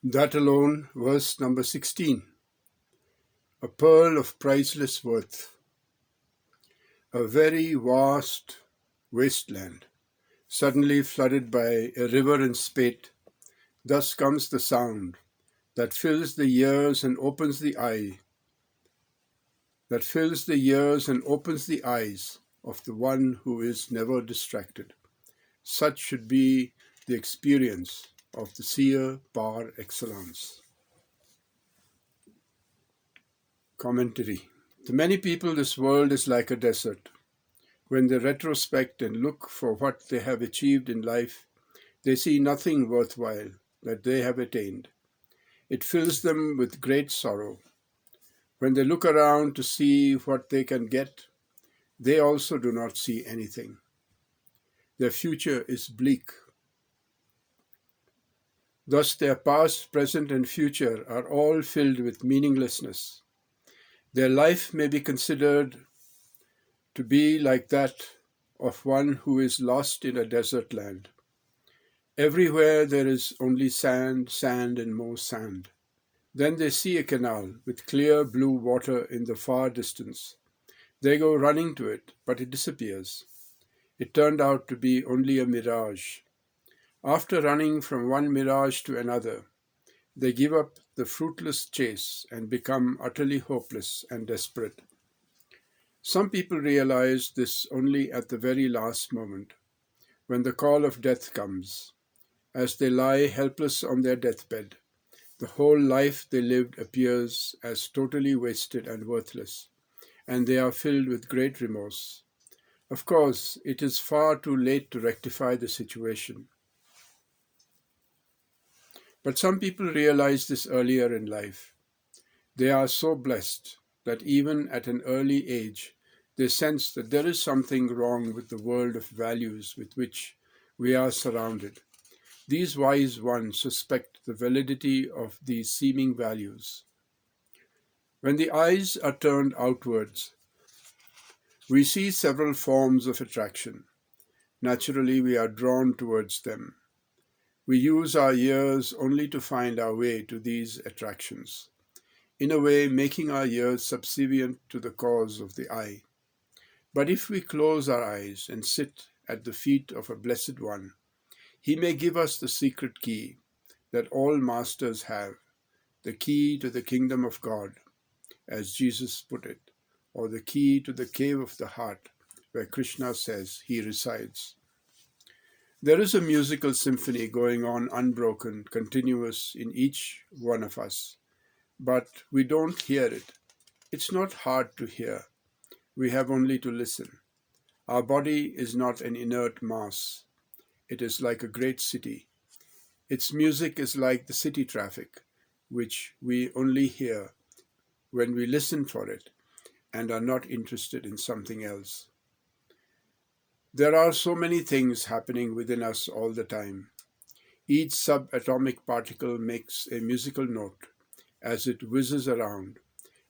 That alone, verse number 16, a pearl of priceless worth, a very vast wasteland, suddenly flooded by a river in spate. Thus comes the sound that fills the ears and opens the eye, that fills the ears and opens the eyes of the one who is never distracted. Such should be the experience of the seer par excellence. Commentary. To many people, this world is like a desert. When they retrospect and look for what they have achieved in life, they see nothing worthwhile that they have attained. It fills them with great sorrow. When they look around to see what they can get, they also do not see anything. Their future is bleak. Thus, their past, present, and future are all filled with meaninglessness. Their life may be considered to be like that of one who is lost in a desert land. Everywhere there is only sand, sand, and more sand. Then they see a canal with clear blue water in the far distance. They go running to it, but it disappears. It turned out to be only a mirage. After running from one mirage to another, they give up the fruitless chase and become utterly hopeless and desperate. Some people realize this only at the very last moment, when the call of death comes. As they lie helpless on their deathbed, the whole life they lived appears as totally wasted and worthless, and they are filled with great remorse. Of course, it is far too late to rectify the situation. But some people realize this earlier in life. They are so blessed that even at an early age, they sense that there is something wrong with the world of values with which we are surrounded. These wise ones suspect the validity of these seeming values. When the eyes are turned outwards, we see several forms of attraction. Naturally, we are drawn towards them. We use our ears only to find our way to these attractions, in a way making our ears subservient to the cause of the eye. But if we close our eyes and sit at the feet of a blessed one, he may give us the secret key that all masters have, the key to the kingdom of God, as Jesus put it, or the key to the cave of the heart, where Krishna says he resides. There is a musical symphony going on unbroken, continuous in each one of us, but we don't hear it. It's not hard to hear. We have only to listen. Our body is not an inert mass. It is like a great city. Its music is like the city traffic, which we only hear when we listen for it and are not interested in something else. There are so many things happening within us all the time. Each subatomic particle makes a musical note as it whizzes around,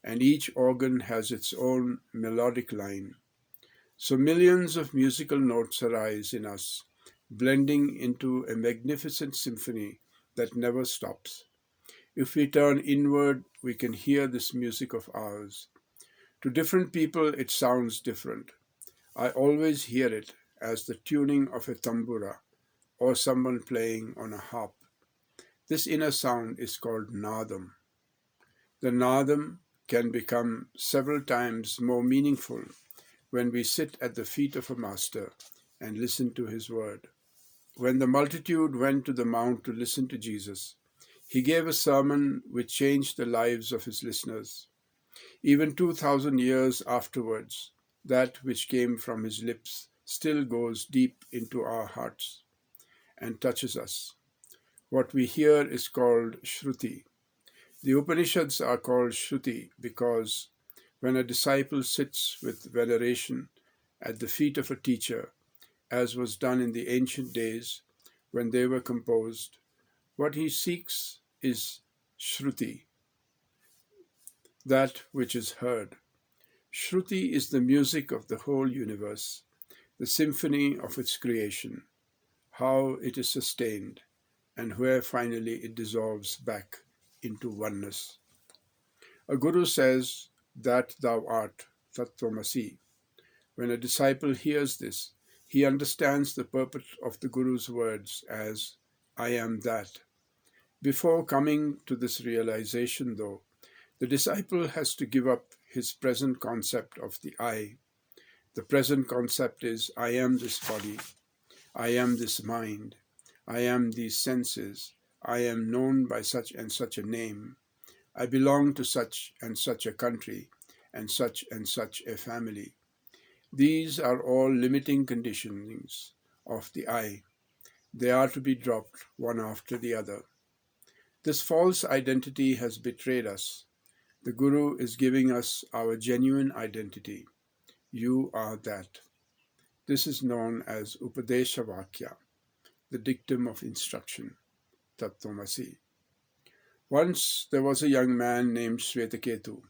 and each organ has its own melodic line. So millions of musical notes arise in us, blending into a magnificent symphony that never stops. If we turn inward, we can hear this music of ours. To different people, it sounds different. I always hear it as the tuning of a tambura or someone playing on a harp. This inner sound is called nadam. The nadam can become several times more meaningful when we sit at the feet of a master and listen to his word. When the multitude went to the mount to listen to Jesus, he gave a sermon which changed the lives of his listeners. Even 2,000 years afterwards, that which came from his lips still goes deep into our hearts and touches us. What we hear is called Shruti. The Upanishads are called Shruti because when a disciple sits with veneration at the feet of a teacher, as was done in the ancient days when they were composed, what he seeks is Shruti, that which is heard. Shruti is the music of the whole universe, the symphony of its creation, how it is sustained, and where finally it dissolves back into oneness. A guru says that thou art Tattvamasi. When a disciple hears this, he understands the purport of the guru's words as I am that. Before coming to this realization, though, the disciple has to give up his present concept of the I. The present concept is I am this body, I am this mind, I am these senses, I am known by such and such a name, I belong to such and such a country and such a family. These are all limiting conditionings of the I. They are to be dropped one after the other. This false identity has betrayed us. The Guru is giving us our genuine identity. You are that. This is known as Upadesha Vakya, the dictum of instruction, Tattvamasi. Once there was a young man named Shvetaketu.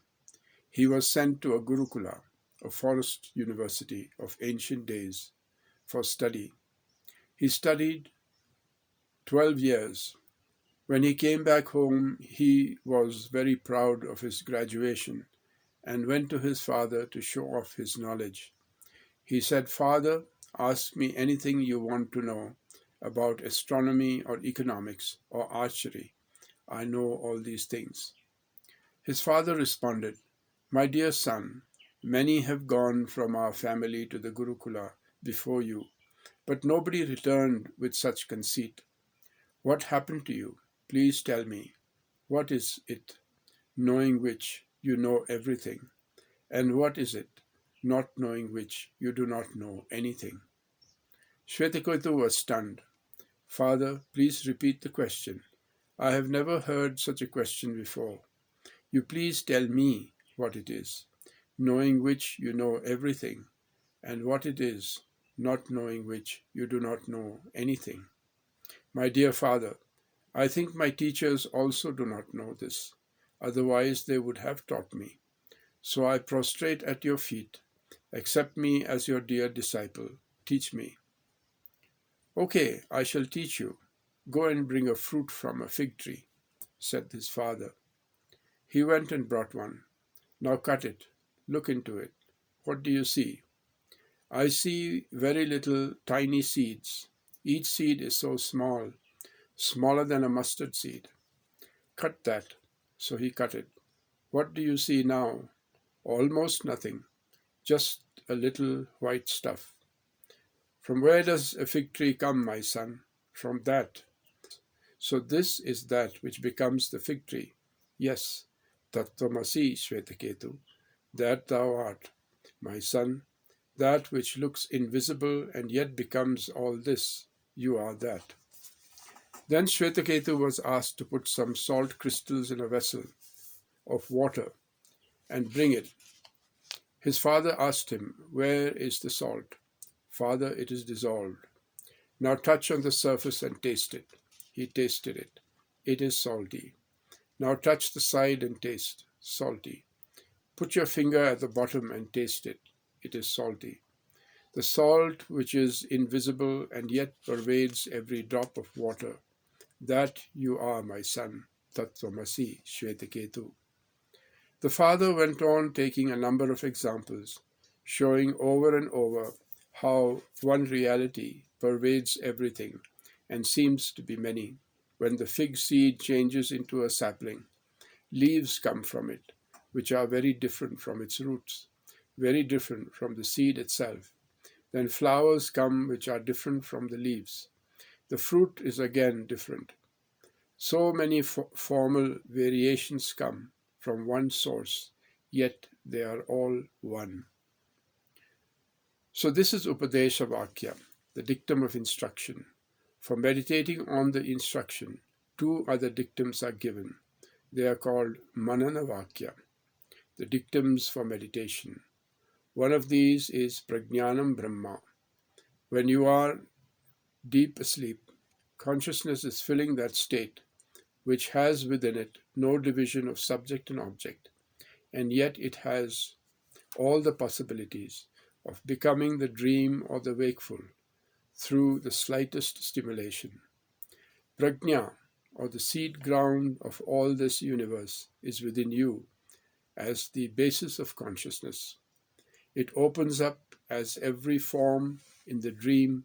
He was sent to a Gurukula, a forest university of ancient days, for study. He studied 12 years. When he came back home, he was very proud of his graduation and went to his father to show off his knowledge. He said, Father, ask me anything you want to know about astronomy or economics or archery. I know all these things. His father responded, My dear son, many have gone from our family to the Gurukula before you, but nobody returned with such conceit. What happened to you? Please tell me. What is it, knowing which you know everything? And what is it, not knowing which you do not know anything? Shvetaketu was stunned. Father, please repeat the question. I have never heard such a question before. You please tell me what it is, knowing which you know everything, and what it is, not knowing which you do not know anything. My dear Father, I think my teachers also do not know this, otherwise they would have taught me. So I prostrate at your feet. Accept me as your dear disciple. Teach me. Okay, I shall teach you. Go and bring a fruit from a fig tree, said his father. He went and brought one. Now cut it. Look into it. What do you see? I see very little tiny seeds. Each seed is so small, smaller than a mustard seed. Cut that. So he cut it. What do you see now? Almost nothing, just a little white stuff. From where does a fig tree come, my son? From that. So this is that which becomes the fig tree. Yes, Tattvamasi, Shvetaketu, that thou art, my son, that which looks invisible and yet becomes all this. You are that. Then Shvetaketu was asked to put some salt crystals in a vessel of water and bring it. His father asked him, Where is the salt? Father, it is dissolved. Now touch on the surface and taste it. He tasted it. It is salty. Now touch the side and taste. Salty. Put your finger at the bottom and taste it. It is salty. The salt which is invisible and yet pervades every drop of water. That you are, my son, Tattvamasi, Shvetaketu. The father went on taking a number of examples, showing over and over how one reality pervades everything and seems to be many. When the fig seed changes into a sapling, leaves come from it, which are very different from its roots, very different from the seed itself. Then flowers come which are different from the leaves. The fruit is again different. So many formal variations come from one source, yet they are all one. So this is Upadesha Vakya, the dictum of instruction. For meditating on the instruction, two other dictums are given. They are called Manana Vakya, the dictums for meditation. One of these is Prajnanam Brahma. When you are deep asleep, consciousness is filling that state, which has within it no division of subject and object, and yet it has all the possibilities of becoming the dream or the wakeful through the slightest stimulation. Prajna, or the seed ground of all this universe, is within you as the basis of consciousness. It opens up as every form in the dream,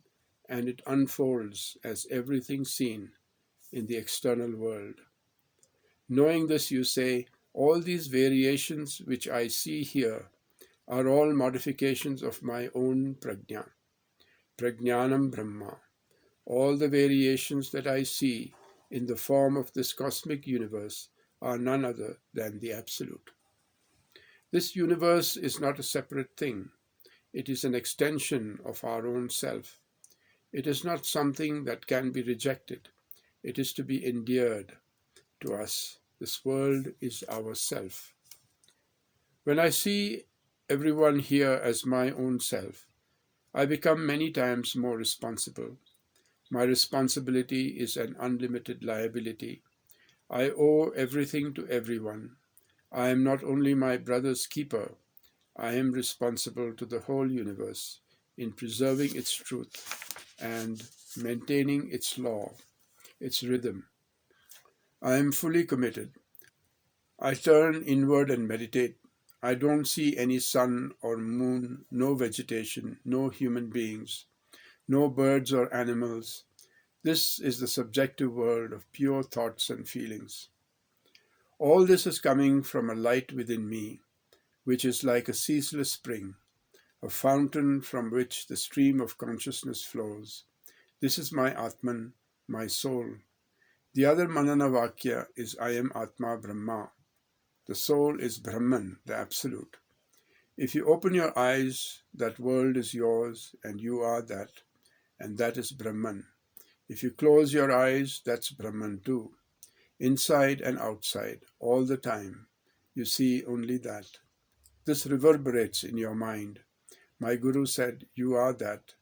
and it unfolds as everything seen in the external world. Knowing this, you say, all these variations which I see here are all modifications of my own prajna, prajnanam Brahma. All the variations that I see in the form of this cosmic universe are none other than the Absolute. This universe is not a separate thing. It is an extension of our own self. It is not something that can be rejected. It is to be endeared to us. This world is our self. When I see everyone here as my own self, I become many times more responsible. My responsibility is an unlimited liability. I owe everything to everyone. I am not only my brother's keeper, I am responsible to the whole universe in preserving its truth and maintaining its law, its rhythm. I am fully committed. I turn inward and meditate. I don't see any sun or moon, no vegetation, no human beings, no birds or animals. This is the subjective world of pure thoughts and feelings. All this is coming from a light within me, which is like a ceaseless spring, a fountain from which the stream of consciousness flows. This is my Atman, my soul. The other Manana Vakya is I am Atma Brahma. The soul is Brahman, the Absolute. If you open your eyes, that world is yours and you are that, and that is Brahman. If you close your eyes, that's Brahman too. Inside and outside, all the time, you see only that. This reverberates in your mind. My Guru said, you are that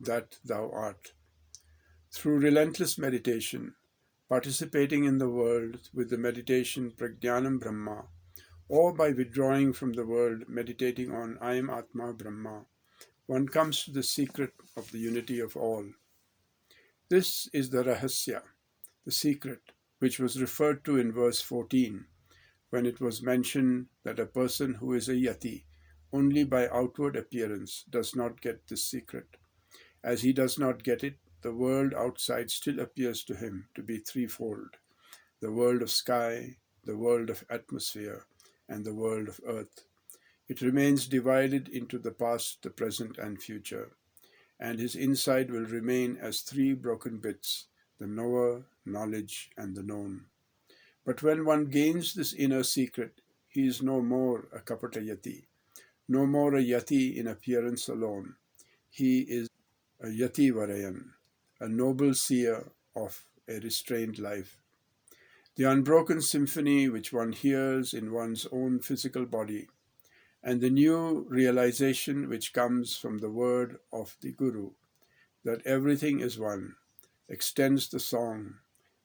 thou art. Through relentless meditation, participating in the world with the meditation Prajnanam Brahma, or by withdrawing from the world, meditating on I am Atma Brahma, one comes to the secret of the unity of all. This is the Rahasya, the secret, which was referred to in verse 14, when it was mentioned that a person who is a yati only by outward appearance does not get this secret. As he does not get it, the world outside still appears to him to be threefold: the world of sky, the world of atmosphere, and the world of earth. It remains divided into the past, the present, and future, and his inside will remain as three broken bits: the knower, knowledge, and the known. But when one gains this inner secret, he is no more a kapata yati, no more a yati in appearance alone. He is a yati varayan, a noble seer of a restrained life. The unbroken symphony which one hears in one's own physical body, and the new realization which comes from the word of the Guru, that everything is one, extends the song,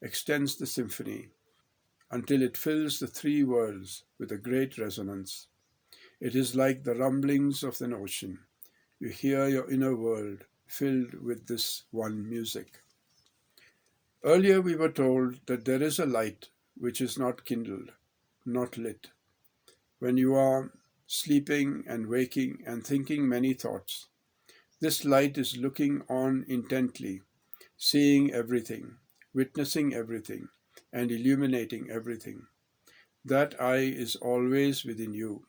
extends the symphony, until it fills the three worlds with a great resonance. It is like the rumblings of an ocean. You hear your inner world filled with this one music. Earlier we were told that there is a light which is not kindled, not lit. When you are sleeping and waking and thinking many thoughts, this light is looking on intently, seeing everything, witnessing everything, and illuminating everything. That eye is always within you.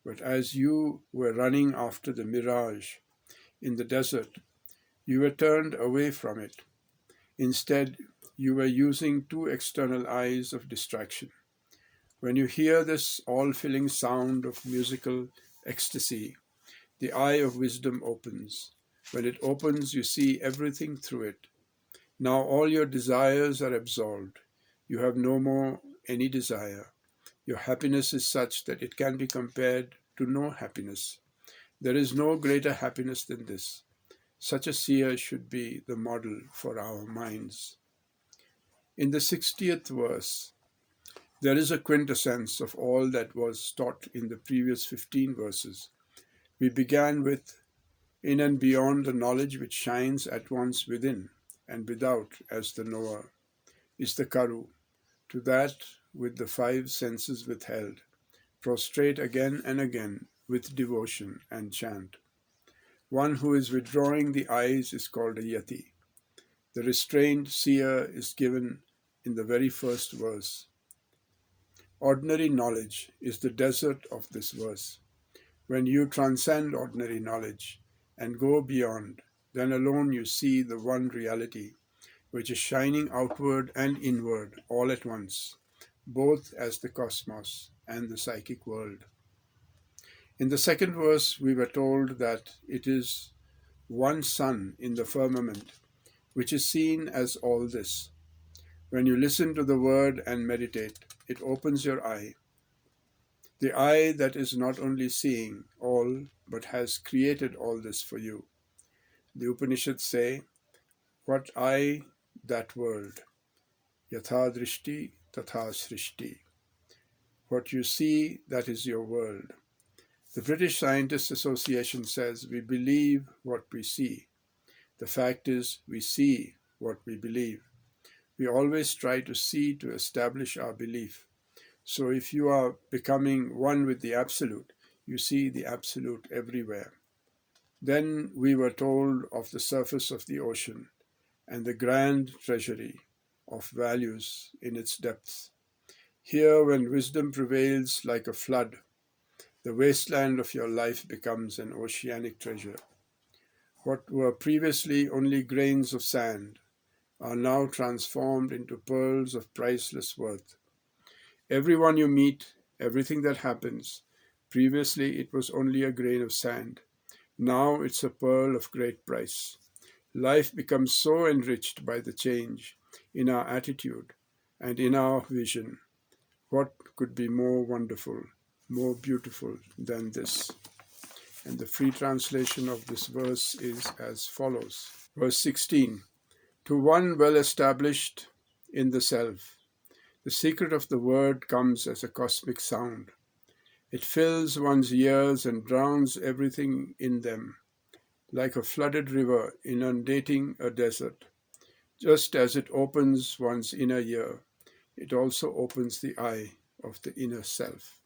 But as you were running after the mirage in the desert, you were turned away from it. Instead, you were using two external eyes of distraction. When you hear this all-filling sound of musical ecstasy, the eye of wisdom opens. When it opens, you see everything through it. Now all your desires are absolved. You have no more any desire. Your happiness is such that it can be compared to no happiness. There is no greater happiness than this. Such a seer should be the model for our minds. In the 60th verse, there is a quintessence of all that was taught in the previous 15 verses. We began with, in and beyond the knowledge which shines at once within and without as the knower. is the Karu, to that with the five senses withheld, prostrate again and again with devotion and chant. One who is withdrawing the eyes is called a Yati. The restrained seer is given in the very first verse. Ordinary knowledge is the desert of this verse. When you transcend ordinary knowledge and go beyond, then alone you see the one reality, which is shining outward and inward all at once, both as the cosmos and the psychic world. In the second verse, we were told that it is one sun in the firmament, which is seen as all this. When you listen to the word and meditate, it opens your eye. The eye that is not only seeing all, but has created all this for you. The Upanishads say, what eye, that world. Yatha drishti, tatha srishti. What you see, that is your world. The British Scientists Association says we believe what we see. The fact is, we see what we believe. We always try to see to establish our belief. So if you are becoming one with the Absolute, you see the Absolute everywhere. Then we were told of the surface of the ocean and the grand treasury of values in its depths. Here, when wisdom prevails like a flood, the wasteland of your life becomes an oceanic treasure. What were previously only grains of sand are now transformed into pearls of priceless worth. Everyone you meet, everything that happens, previously it was only a grain of sand. Now it's a pearl of great price. Life becomes so enriched by the change in our attitude and in our vision. What could be more wonderful, more beautiful than this? And the free translation of this verse is as follows. Verse 16. To one well established in the self, the secret of the word comes as a cosmic sound. It fills one's ears and drowns everything in them, like a flooded river inundating a desert. Just as it opens one's inner ear, it also opens the eye of the inner self.